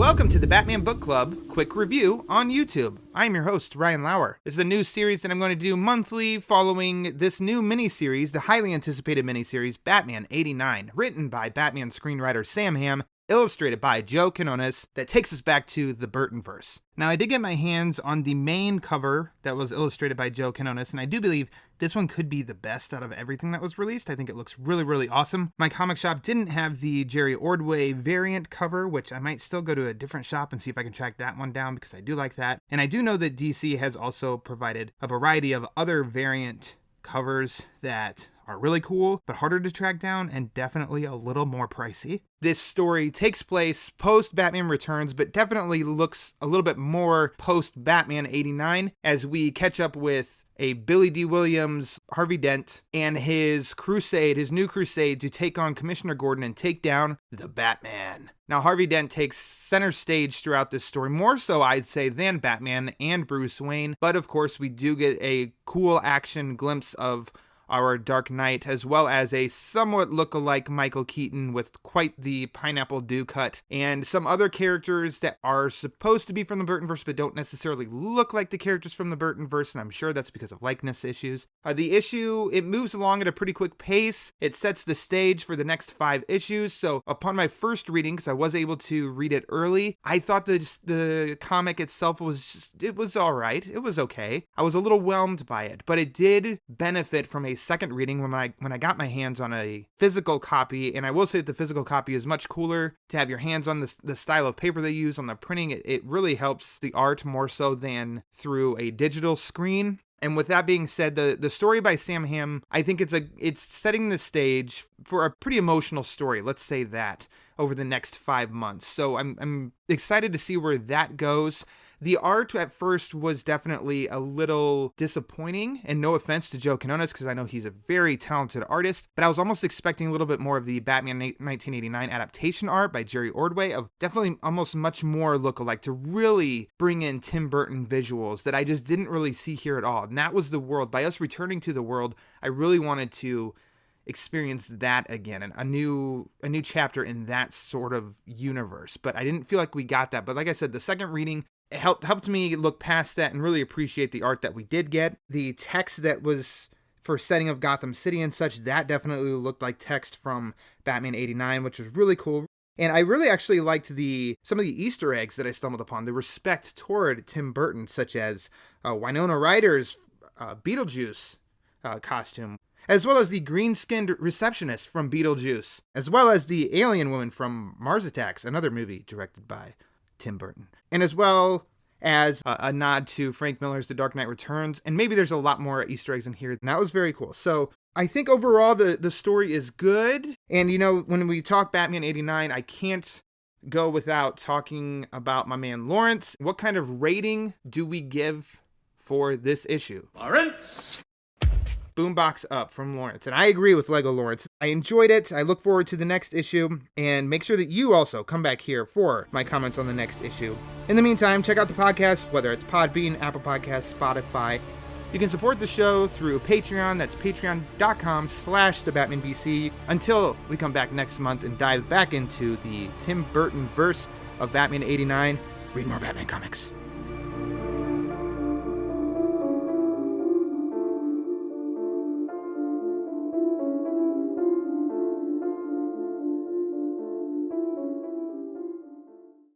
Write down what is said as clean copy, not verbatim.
Welcome to the Batman Book Club Quick Review on YouTube. I'm your host, Ryan Lauer. This is a new series that I'm going to do monthly following this new miniseries, the highly anticipated miniseries, Batman 89, written by Batman screenwriter Sam Hamm, illustrated by Joe Quinones, that takes us back to the Burtonverse. Now, I did get my hands on the main cover that was illustrated by Joe Quinones, and I do believe this one could be the best out of everything that was released. I think it looks really, really awesome. My comic shop didn't have the Jerry Ordway variant cover, which I might still go to a different shop and see if I can track that one down because I do like that. And I do know that DC has also provided a variety of other variant covers that are really cool, but harder to track down and definitely a little more pricey. This story takes place post-Batman Returns, but definitely looks a little bit more post-Batman 89 as we catch up with a Billy D. Williams, Harvey Dent, and his new crusade to take on Commissioner Gordon and take down the Batman. Now, Harvey Dent takes center stage throughout this story, more so I'd say than Batman and Bruce Wayne, but of course we do get a cool action glimpse of our Dark Knight, as well as a somewhat look-alike Michael Keaton with quite the pineapple do cut, and some other characters that are supposed to be from the Burtonverse but don't necessarily look like the characters from the Burtonverse, and I'm sure that's because of likeness issues. The issue, it moves along at a pretty quick pace. It sets the stage for the next 5 issues, so upon my first reading, because I was able to read it early, I thought the comic itself was alright. It was okay. I was a little whelmed by it, but it did benefit from a second reading when I got my hands on a physical copy, and I will say that the physical copy is much cooler to have your hands on the style of paper they use on the printing. It really helps the art more so than through a digital screen. And with that being said, the story by Sam Hamm, I think it's setting the stage for a pretty emotional story, let's say that, over the next 5 months. So I'm excited to see where that goes. The art at first was definitely a little disappointing, and no offense to Joe Quinones, because I know he's a very talented artist, but I was almost expecting a little bit more of the Batman 1989 adaptation art by Jerry Ordway, of definitely almost much more look-alike, to really bring in Tim Burton visuals that I just didn't really see here at all. And that was the world. By us returning to the world, I really wanted to experience that again, and a new chapter in that sort of universe, but I didn't feel like we got that. But like I said, the second reading, it helped me look past that and really appreciate the art that we did get. The text that was for setting of Gotham City and such, that definitely looked like text from Batman 89, which was really cool. And I really actually liked some of the Easter eggs that I stumbled upon, the respect toward Tim Burton, such as Winona Ryder's Beetlejuice costume, as well as the green-skinned receptionist from Beetlejuice, as well as the alien woman from Mars Attacks, another movie directed by Tim Burton, and as well as a nod to Frank Miller's The Dark Knight Returns, and maybe there's a lot more Easter eggs in here, and that was very cool. So I think overall the story is good, and when we talk Batman 89, I can't go without talking about my man Lawrence. What kind of rating do we give for this issue? Lawrence! Boombox up from Lawrence. And I agree with Lego Lawrence. I enjoyed it. I look forward to the next issue, and make sure that you also come back here for my comments on the next issue. In the meantime, check out the podcast, whether it's Podbean, Apple Podcasts, Spotify. You can support the show through Patreon. That's patreon.com/thebatmanbc. Until we come back next month and dive back into the Tim Burton verse of Batman 89, read more Batman comics.